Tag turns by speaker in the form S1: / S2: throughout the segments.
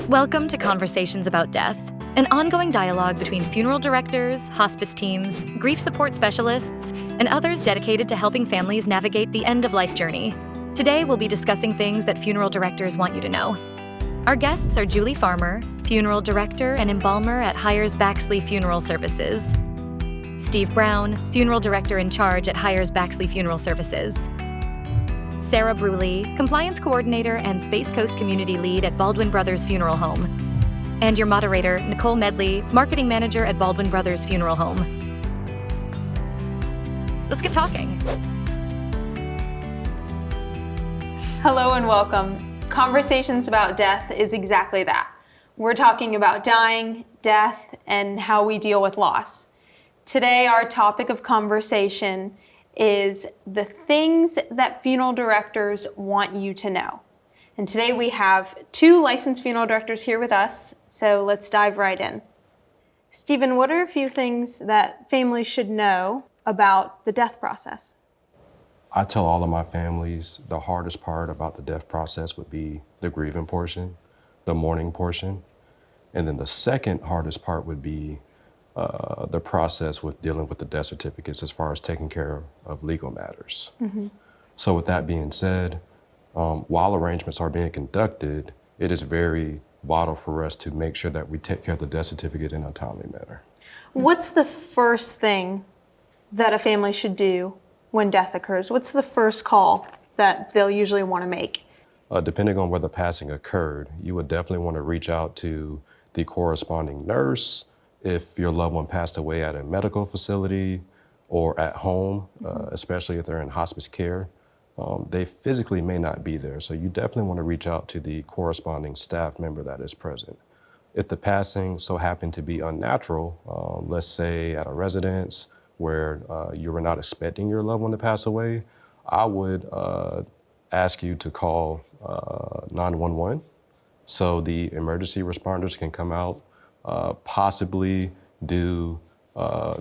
S1: Welcome to Conversations About Death, an ongoing dialogue between funeral directors, hospice teams, grief support specialists, and others dedicated to helping families navigate the end-of-life journey. Today, we'll be discussing things that funeral directors want you to know. Our guests are Julie Farmer, funeral director and embalmer at Hires Baxley Funeral Services; Steve Brown, funeral director in charge at Hires Baxley Funeral Services; Sarah Bruley, compliance coordinator and Space Coast community lead at Baldwin Brothers Funeral Home; and your moderator, Nicole Medley, marketing manager at Baldwin Brothers Funeral Home. Let's get talking.
S2: Hello and welcome. Conversations About Death is exactly that. We're talking about dying, death, and how we deal with loss. Today, our topic of conversation is the things that funeral directors want you to know. And today we have two licensed funeral directors here with us, so let's dive right in. Stephen, what are a few things that families should know about the death process?
S3: I tell all of my families the hardest part about the death process would be the grieving portion, the mourning portion. And then the second hardest part would be the process with dealing with the death certificates as far as taking care of legal matters. Mm-hmm. So with that being said, while arrangements are being conducted, it is very vital for us to make sure that we take care of the death certificate in a timely manner.
S2: What's the first thing that a family should do when death occurs? What's the first call that they'll usually want to make?
S3: Depending on where the passing occurred, you would definitely want to reach out to the corresponding nurse. If your loved one passed away at a medical facility or at home, especially if they're in hospice care, they physically may not be there. So you definitely want to reach out to the corresponding staff member that is present. If the passing so happened to be unnatural, let's say at a residence where you were not expecting your loved one to pass away, I would ask you to call 911 so the emergency responders can come out, possibly do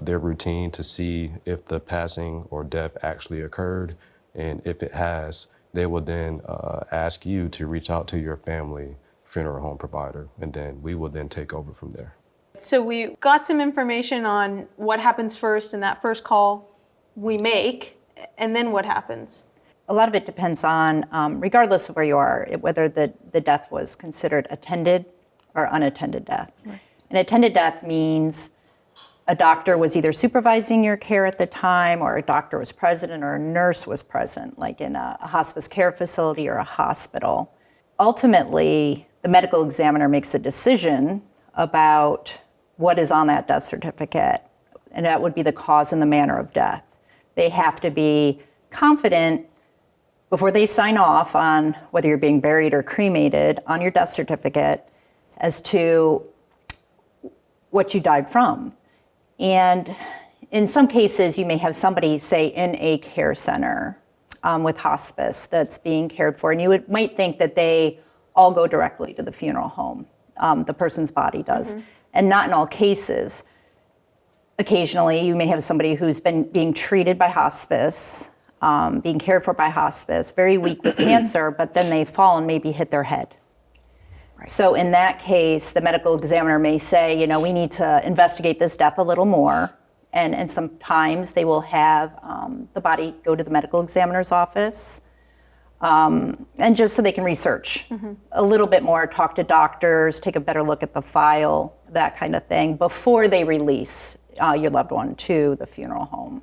S3: their routine to see if the passing or death actually occurred. And if it has, they will then ask you to reach out to your family funeral home provider, and then we will then take over from there.
S2: So we got some information on what happens first in that first call we make, and then what happens?
S4: A lot of it depends on, regardless of where you are, whether the death was considered attended or unattended death. Right. An attended death means a doctor was either supervising your care at the time, or a doctor was present, or a nurse was present, like in a hospice care facility or a hospital. Ultimately, the medical examiner makes a decision about what is on that death certificate, and that would be the cause and the manner of death. They have to be confident before they sign off on whether you're being buried or cremated on your death certificate as to what you died from. And in some cases, you may have somebody, say, in a care center with hospice that's being cared for, and you might think that they all go directly to the funeral home, the person's body does. Mm-hmm. And not in all cases. Occasionally, you may have somebody who's been being treated by hospice, being cared for by hospice, very weak with cancer, but then they fall and maybe hit their head. Right. So in that case, the medical examiner may say, we need to investigate this death a little more. And sometimes they will have the body go to the medical examiner's office, and just so they can research a little bit more, talk to doctors, take a better look at the file, that kind of thing, before they release your loved one to the funeral home.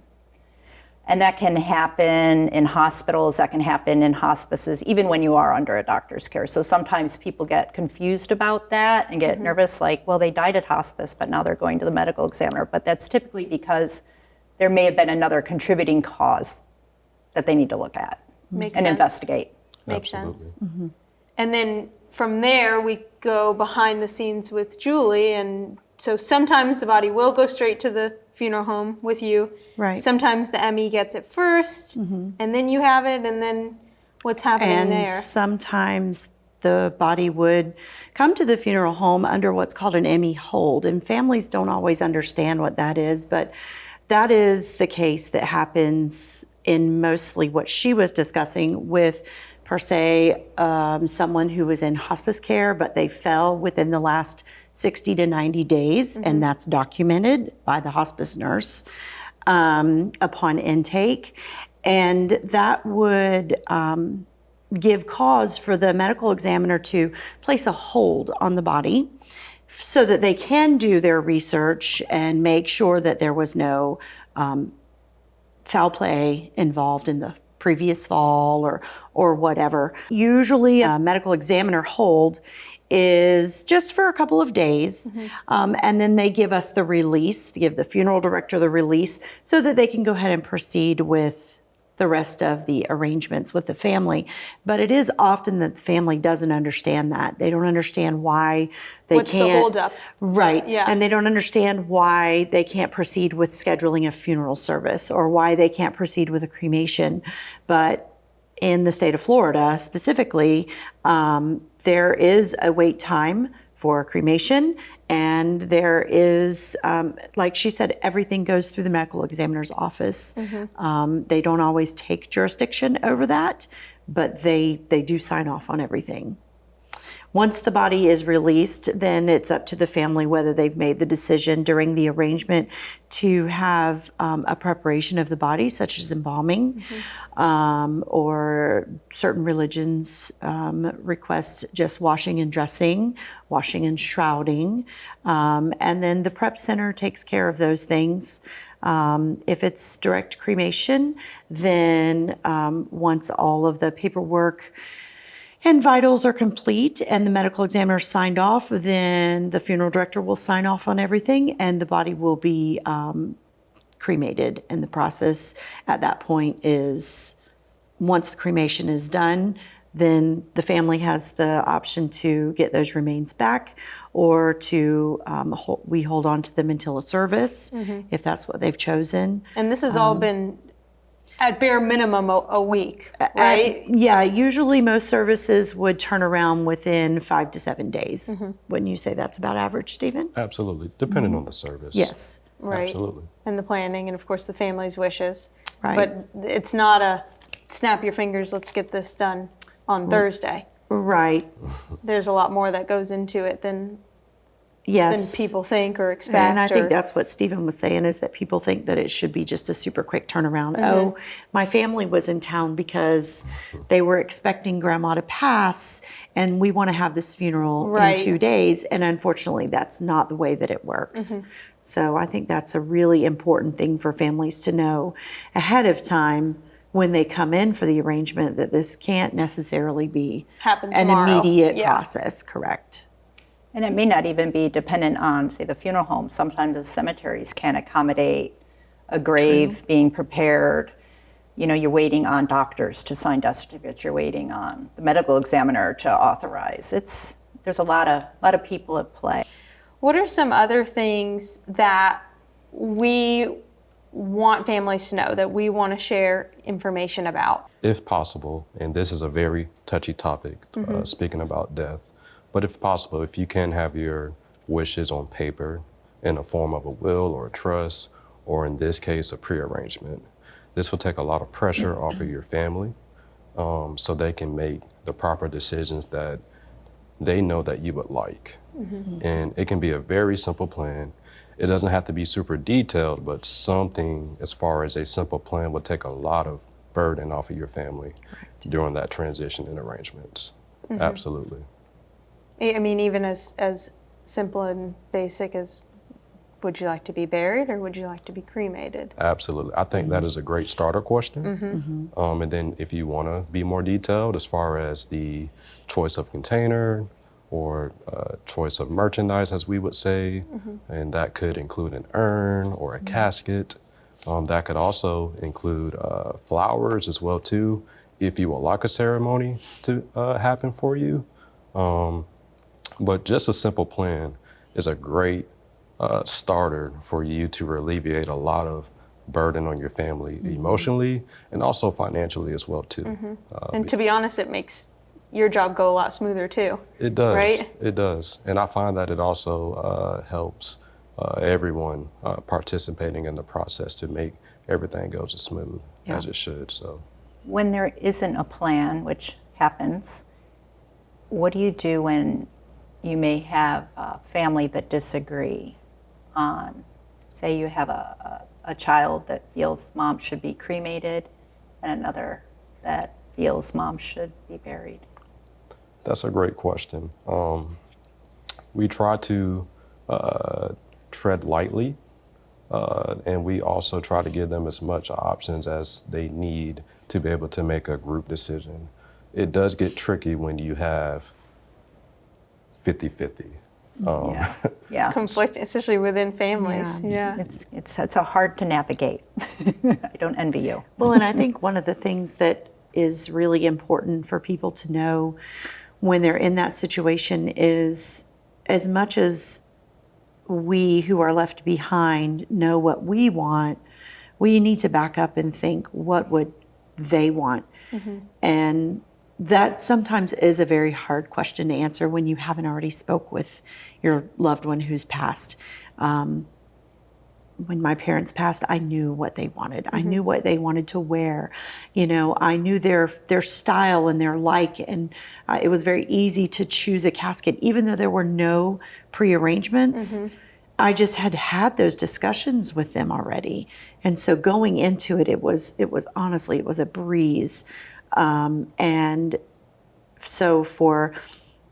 S4: And that can happen in hospitals, that can happen in hospices, even when you are under a doctor's care. So sometimes people get confused about that and get nervous, like, well, they died at hospice, but now they're going to the medical examiner. But that's typically because there may have been another contributing cause that they need to look at and investigate.
S2: Makes
S3: Absolutely.
S2: sense. Mm-hmm. And then from there, we go behind the scenes with Julie. And so sometimes the body will go straight to the funeral home with you. Right. Sometimes the ME gets it first, and then you have it, and then what's happening there?
S5: And sometimes the body would come to the funeral home under what's called an ME hold, and families don't always understand what that is, but that is the case that happens in mostly what she was discussing with per se, someone who was in hospice care, but they fell within the last 60 to 90 days, and that's documented by the hospice nurse upon intake. And that would give cause for the medical examiner to place a hold on the body so that they can do their research and make sure that there was no foul play involved in the previous fall or whatever. Usually a medical examiner hold is just for a couple of days, and then they give us the release, they give the funeral director the release so that they can go ahead and proceed with the rest of the arrangements with the family. But it is often that the family doesn't understand that. They don't understand why they
S2: What's the
S5: can't.
S2: holdup?
S5: Right.
S2: Yeah.
S5: And they don't understand why they can't proceed with scheduling a funeral service or why they can't proceed with a cremation. But in the state of Florida specifically, there is a wait time for cremation, and there is, like she said, everything goes through the medical examiner's office. They don't always take jurisdiction over that, but they do sign off on everything. Once the body is released, then it's up to the family whether they've made the decision during the arrangement to have a preparation of the body, such as embalming, or certain religions request just washing and dressing, washing and shrouding, and then the prep center takes care of those things. If it's direct cremation, then once all of the paperwork and vitals are complete and the medical examiner signed off, then the funeral director will sign off on everything and the body will be cremated. And the process at that point is, once the cremation is done, then the family has the option to get those remains back, or to we hold on to them until a service, if that's what they've chosen.
S2: And this has all been at bare minimum a week, right?
S5: Yeah, usually most services would turn around within 5 to 7 days. Wouldn't you say that's about average, Stephen?
S3: Absolutely, depending on the service.
S5: Yes.
S2: Right.
S3: Absolutely.
S2: And the planning, and of course the family's wishes.
S5: Right.
S2: But it's not a snap your fingers, let's get this done on Thursday.
S5: Right.
S2: There's a lot more that goes into it than
S5: Yes.
S2: people think or expect.
S5: And I think
S2: or-
S5: that's what Stephen was saying, is that people think that it should be just a super quick turnaround. Oh, my family was in town because they were expecting grandma to pass and we want to have this funeral
S2: Right.
S5: in 2 days. And unfortunately, that's not the way that it works. So I think that's a really important thing for families to know ahead of time when they come in for the arrangement, that this can't necessarily be
S2: Happen
S5: an
S2: tomorrow.
S5: immediate
S2: Yeah.
S5: process, correct?
S4: And it may not even be dependent on, say, the funeral home. Sometimes the cemeteries can accommodate a grave being prepared. You know, you're waiting on doctors to sign death certificates. You're waiting on the medical examiner to authorize. There's a lot of people at play.
S2: What are some other things that we want families to know, that we want to share information about?
S3: If possible, and this is a very touchy topic, speaking about death, but if possible, if you can have your wishes on paper in the form of a will or a trust, or in this case, a pre-arrangement, this will take a lot of pressure off of your family, so they can make the proper decisions that they know that you would like. And it can be a very simple plan. It doesn't have to be super detailed, but something as far as a simple plan would take a lot of burden off of your family during that transition and arrangements. Absolutely.
S2: I mean, even as simple and basic as, would you like to be buried or would you like to be cremated?
S3: Absolutely. I think that is a great starter question. And then if you want to be more detailed as far as the choice of container or choice of merchandise, as we would say, and that could include an urn or a casket. That could also include flowers as well too, if you would like a ceremony to happen for you. But just a simple plan is a great starter for you to alleviate a lot of burden on your family emotionally and also financially as well too.
S2: And to be honest, it makes your job go a lot smoother too.
S3: It does.
S2: Right?
S3: It does. And I find that it also helps everyone participating in the process to make everything go as smooth as it should. So
S4: When there isn't a plan, which happens, what do you do when you may have a family that disagree on, say you have a child that feels mom should be cremated and another that feels mom should be buried?
S3: That's a great question. We try to tread lightly, and we also try to give them as much options as they need to be able to make a group decision. It does get tricky when you have 50-50.
S4: Yeah.
S2: Conflict, especially within families. Yeah.
S4: It's a hard to navigate. I don't envy you.
S5: Well, and I think one of the things that is really important for people to know when they're in that situation is, as much as we who are left behind know what we want, we need to back up and think, what would they want? And that sometimes is a very hard question to answer when you haven't already spoke with your loved one who's passed. When my parents passed, I knew what they wanted. I knew what they wanted to wear. You know, I knew their style and their like, and it was very easy to choose a casket, even though there were no pre-arrangements. I just had those discussions with them already, and so going into it, it was honestly, it was a breeze. And so for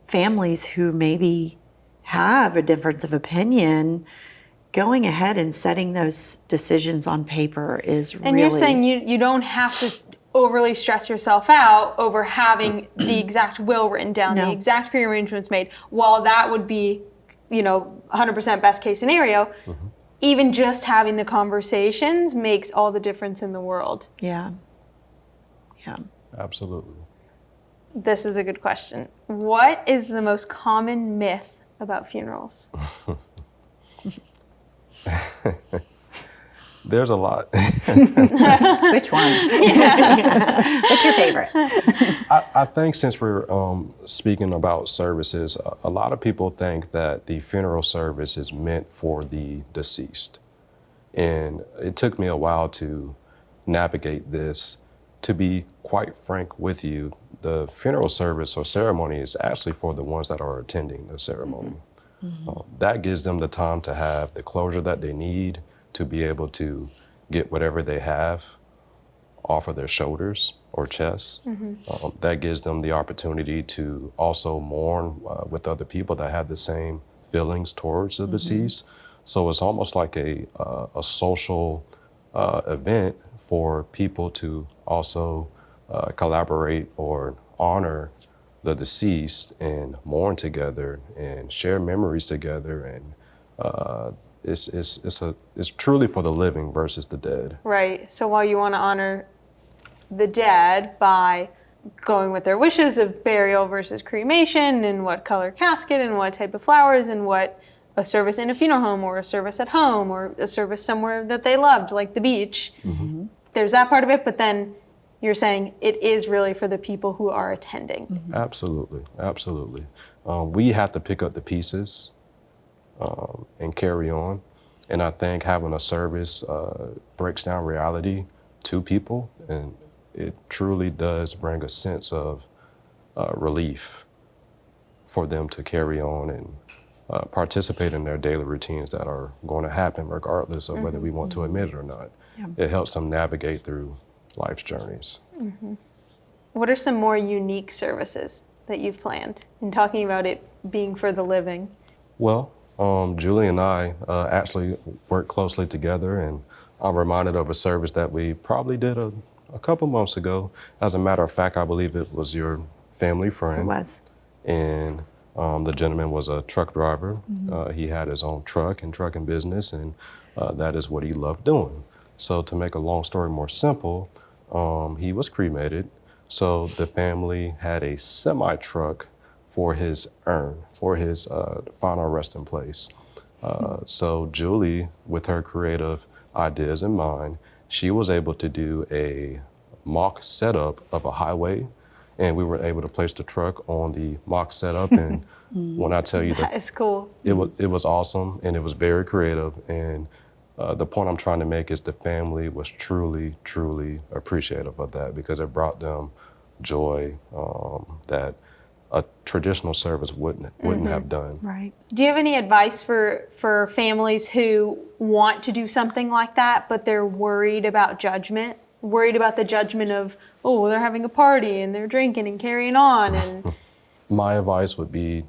S5: families who maybe have a difference of opinion, going ahead and setting those decisions on paper is
S2: And you're saying you don't have to overly stress yourself out over having the exact will written down,
S5: No.
S2: the exact pre-arrangements made. While that would be, 100% best case scenario, even just having the conversations makes all the difference in the world.
S5: Yeah.
S3: Absolutely.
S2: This is a good question. What is the most common myth about funerals?
S3: There's a lot.
S4: Which one? What's your favorite?
S3: I think since we're speaking about services, a lot of people think that the funeral service is meant for the deceased. And it took me a while to navigate this. To be quite frank with you, the funeral service or ceremony is actually for the ones that are attending the ceremony. That gives them the time to have the closure that they need to be able to get whatever they have off of their shoulders or chests. That gives them the opportunity to also mourn with other people that have the same feelings towards the deceased. So it's almost like a social event for people to also collaborate or honor the deceased and mourn together and share memories together. And it's truly for the living versus the dead.
S2: Right. So while you want to honor the dead by going with their wishes of burial versus cremation and what color casket and what type of flowers and what a service in a funeral home or a service at home or a service somewhere that they loved, like the beach. There's that part of it, but then you're saying it is really for the people who are attending.
S3: Absolutely, absolutely. We have to pick up the pieces and carry on. And I think having a service breaks down reality to people, and it truly does bring a sense of relief for them to carry on and participate in their daily routines that are going to happen regardless of whether we want to admit it or not. It helps them navigate through life's journeys.
S2: What are some more unique services that you've planned in talking about it being for the living?
S3: Well, Julie and I actually work closely together, and I'm reminded of a service that we probably did a couple months ago. As a matter of fact, I believe it was your family friend.
S5: It was.
S3: And the gentleman was a truck driver. He had his own truck and trucking business, and that is what he loved doing. So to make a long story more simple, he was cremated. So the family had a semi-truck for his urn, for his final resting place. So Julie, with her creative ideas in mind, she was able to do a mock setup of a highway, and we were able to place the truck on the mock setup. And when I tell you
S2: That is cool.
S3: it was awesome, and it was very creative. And the point I'm trying to make is the family was truly, truly appreciative of that, because it brought them joy that a traditional service wouldn't have done.
S5: Right.
S2: Do you have any advice for families who want to do something like that, but they're worried about judgment? Worried about the judgment of, oh, they're having a party and they're drinking and carrying on. And
S3: My advice would be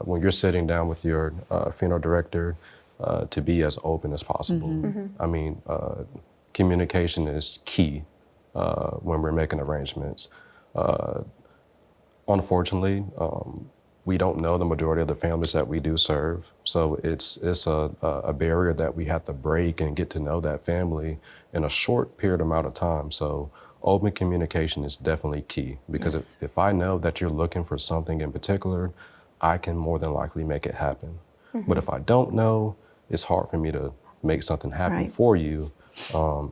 S3: when you're sitting down with your funeral director, to be as open as possible. I mean, communication is key when we're making arrangements. Unfortunately, we don't know the majority of the families that we do serve, so it's a barrier that we have to break and get to know that family in a short period amount of time. So open communication is definitely key, because
S5: Yes.
S3: if I know that you're looking for something in particular, I can more than likely make it happen. But if I don't know, it's hard for me to make something happen
S5: Right.
S3: for you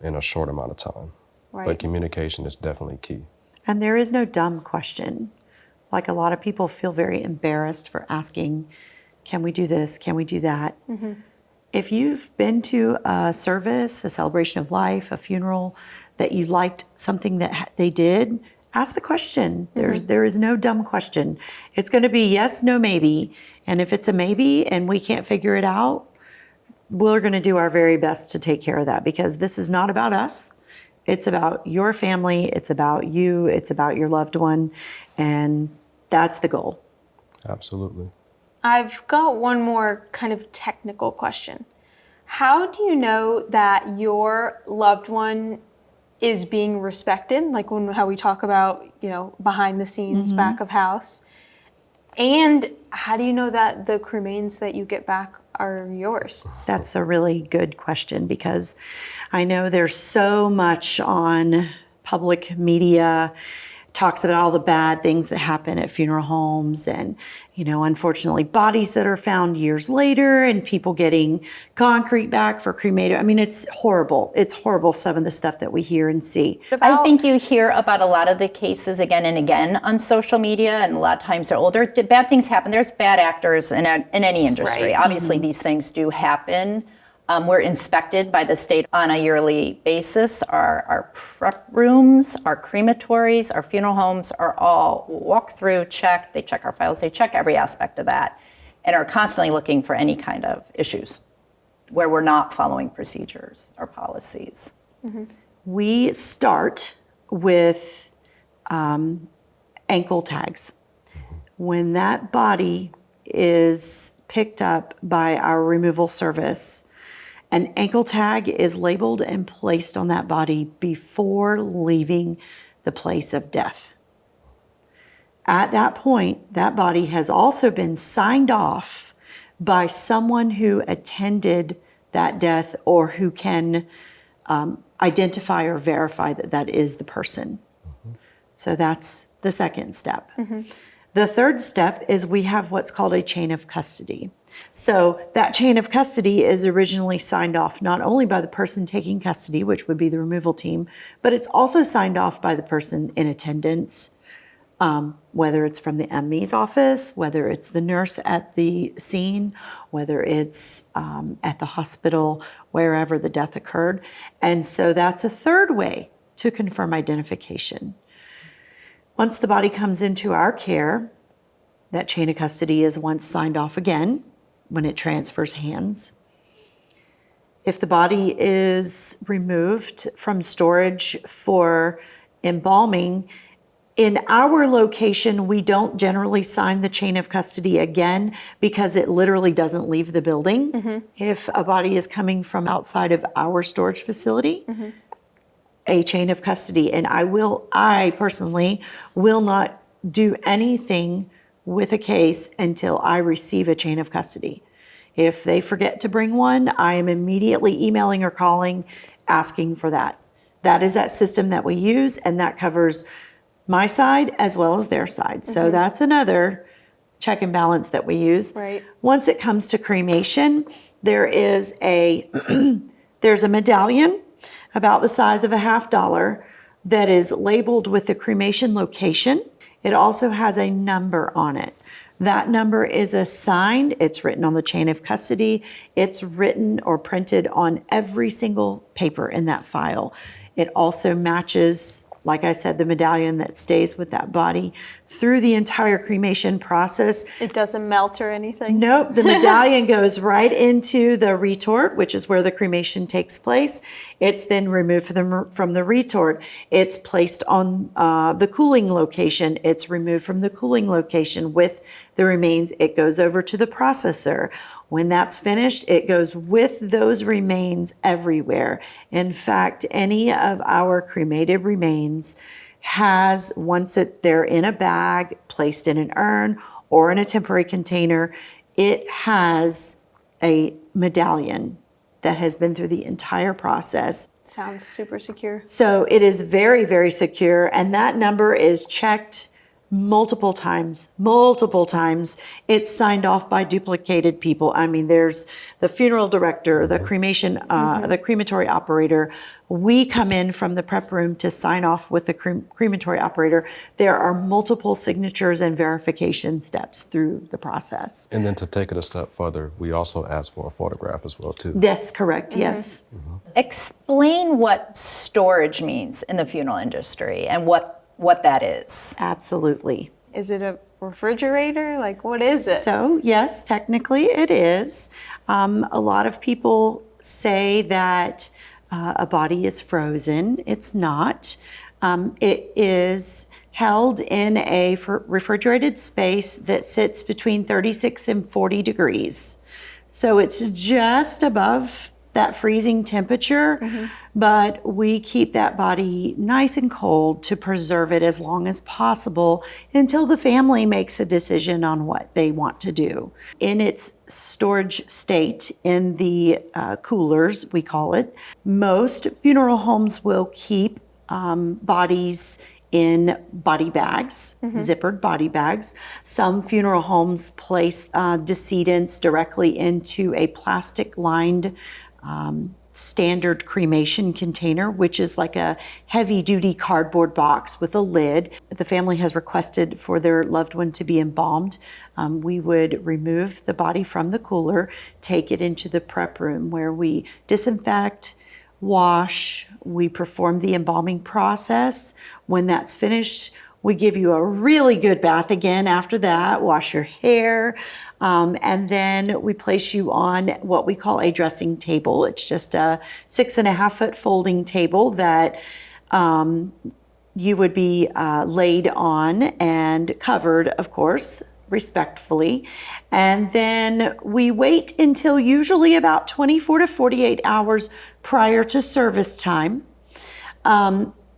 S3: in a short amount of time.
S2: Right.
S3: But communication is definitely key.
S5: And there is no dumb question. Like, a lot of people feel very embarrassed for asking, can we do this? Can we do that? If you've been to a service, a celebration of life, a funeral, that you liked something that they did, ask the question. There is no dumb question. It's going to be yes, no, maybe. And if it's a maybe and we can't figure it out, we're going to do our very best to take care of that, because this is not about us. It's about your family. It's about you. It's about your loved one. And that's the goal.
S3: Absolutely.
S2: I've got one more kind of technical question. How do you know that your loved one is being respected? Like how we talk about, behind the scenes, back of house. And how do you know that the cremains that you get back are yours?
S5: That's a really good question, because I know there's so much on public media talks about all the bad things that happen at funeral homes, and unfortunately bodies that are found years later and people getting concrete back for cremated. I mean, it's horrible. It's horrible, some of the stuff that we hear and see.
S4: I think you hear about a lot of the cases again and again on social media, and a lot of times they're older. Bad things happen. There's bad actors in any industry.
S2: Right.
S4: Obviously, these things do happen. We're inspected by the state on a yearly basis. Our prep rooms, our crematories, our funeral homes are all walked through, checked. They check our files. They check every aspect of that, and are constantly looking for any kind of issues where we're not following procedures or policies.
S5: We start with ankle tags. When that body is picked up by our removal service, an ankle tag is labeled and placed on that body before leaving the place of death. At that point, that body has also been signed off by someone who attended that death, or who can identify or verify that that is the person. So that's the second step. The third step is we have what's called a chain of custody. So that chain of custody is originally signed off not only by the person taking custody, which would be the removal team, but it's also signed off by the person in attendance, whether it's from the ME's office, whether it's the nurse at the scene, whether it's at the hospital, wherever the death occurred. And so that's a third way to confirm identification. Once the body comes into our care, that chain of custody is once signed off again when it transfers hands. If the body is removed from storage for embalming, in our location, we don't generally sign the chain of custody again, because it literally doesn't leave the building. If a body is coming from outside of our storage facility, a chain of custody. And I personally will not do anything with a case until I receive a chain of custody. If they forget to bring one, I am immediately emailing or calling, asking for that. That is that system that we use, and that covers my side as well as their side. So that's another check and balance that we use.
S2: Right.
S5: Once it comes to cremation, there is there's a medallion about the size of $50 that is labeled with the cremation location. It also has a number on it. That number is assigned. It's written on the chain of custody. It's written or printed on every single paper in that file. It also matches like I said, the medallion that stays with that body through the entire cremation process.
S2: It doesn't melt or anything?
S5: Nope, the medallion goes right into the retort, which is where the cremation takes place. It's then removed from the retort. It's placed on the cooling location. It's removed from the cooling location with the remains. It goes over to the processor. When that's finished, it goes with those remains everywhere. In fact, any of our cremated remains has, once they're in a bag, placed in an urn or in a temporary container, it has a medallion that has been through the entire process.
S2: Sounds super secure.
S5: So it is very, very secure, and that number is checked multiple times. It's signed off by duplicated people. I mean, there's the funeral director, the cremation, the crematory operator. We come in from the prep room to sign off with the crematory operator. There are multiple signatures and verification steps through the process.
S3: And then to take it a step further, we also ask for a photograph as well, too.
S5: That's correct, yes.
S4: Explain what storage means in the funeral industry and what that is.
S5: Absolutely.
S2: Is it a refrigerator? Like, what is it?
S5: So, yes, technically it is. A lot of people say that a body is frozen. It's not. It is held in a refrigerated space that sits between 36 and 40 degrees. So it's just above that freezing temperature, but we keep that body nice and cold to preserve it as long as possible until the family makes a decision on what they want to do. In its storage state, in the coolers, we call it, most funeral homes will keep bodies in body bags, zippered body bags. Some funeral homes place decedents directly into a plastic-lined standard cremation container, which is like a heavy-duty cardboard box with a lid. The family has requested for their loved one to be embalmed. We would remove the body from the cooler, take it into the prep room where we disinfect, wash, we perform the embalming process. When that's finished, we give you a really good bath again after that, wash your hair, and then we place you on what we call a dressing table. It's just a 6.5-foot folding table that you would be laid on and covered, of course, respectfully. And then we wait until usually about 24 to 48 hours prior to service time.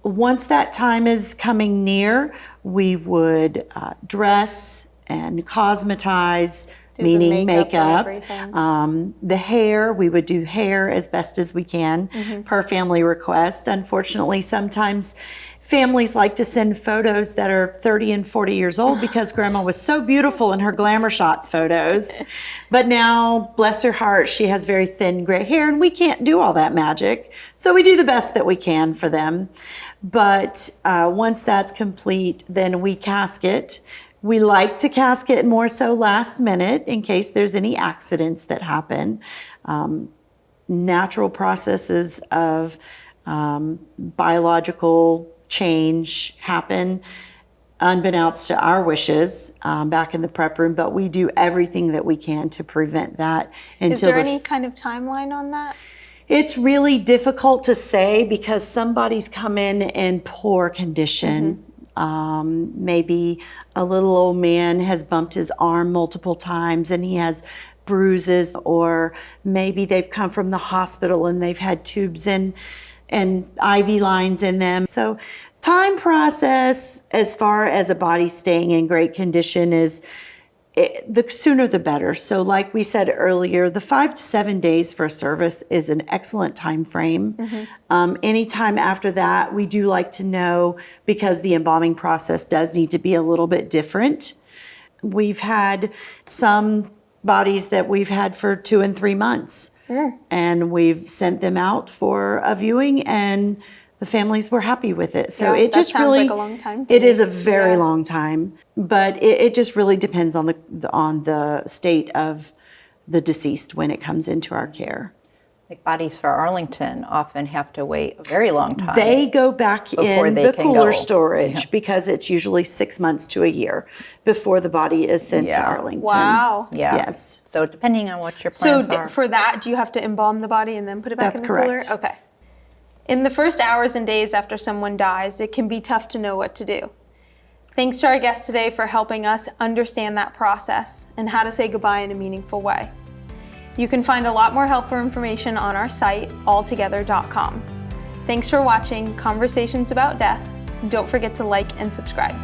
S5: Once that time is coming near, we would dress and cosmetize, meaning makeup. The hair, we would do hair as best as we can per family request. Unfortunately, sometimes families like to send photos that are 30 and 40 years old because grandma was so beautiful in her glamour shots photos. But now, bless her heart, she has very thin gray hair and we can't do all that magic. So we do the best that we can for them. But once that's complete, then we casket. We like to casket more so last minute in case there's any accidents that happen. Natural processes of biological change happen unbeknownst to our wishes back in the prep room, but we do everything that we can to prevent that.
S2: Is there any kind of timeline on that?
S5: It's really difficult to say because some bodies come in poor condition. Maybe a little old man has bumped his arm multiple times and he has bruises, or maybe they've come from the hospital and they've had tubes and IV lines in them. So time process as far as a body staying in great condition is the sooner the better. So like we said earlier, the 5 to 7 days for a service is an excellent time frame. Anytime after that, we do like to know, because the embalming process does need to be a little bit different. We've had some bodies that we've had for 2 and 3 months. And we've sent them out for a viewing and the families were happy with it. So
S2: Yeah,
S5: it
S2: that
S5: just
S2: sounds
S5: really,
S2: like a long time to
S5: it
S2: me.
S5: is a very
S2: Yeah.
S5: long time, but it just really depends on the state of the deceased when it comes into our care.
S4: Like bodies for Arlington often have to wait a very long time.
S5: They go back
S4: Before
S5: in
S4: they
S5: the
S4: can
S5: cooler
S4: go.
S5: storage because it's usually 6 months to a year before the body is sent to
S4: Yeah.
S5: Arlington.
S2: Wow.
S4: Yeah.
S5: Yes.
S4: So depending on what your
S2: So
S4: plans are.
S2: for that, do you have to embalm the body and then put it back
S5: That's
S2: in the
S5: correct.
S2: cooler? Okay. In the first hours and days after someone dies, it can be tough to know what to do. Thanks to our guest today for helping us understand that process and how to say goodbye in a meaningful way. You can find a lot more helpful information on our site, alltogether.com. Thanks for watching Conversations About Death. Don't forget to like and subscribe.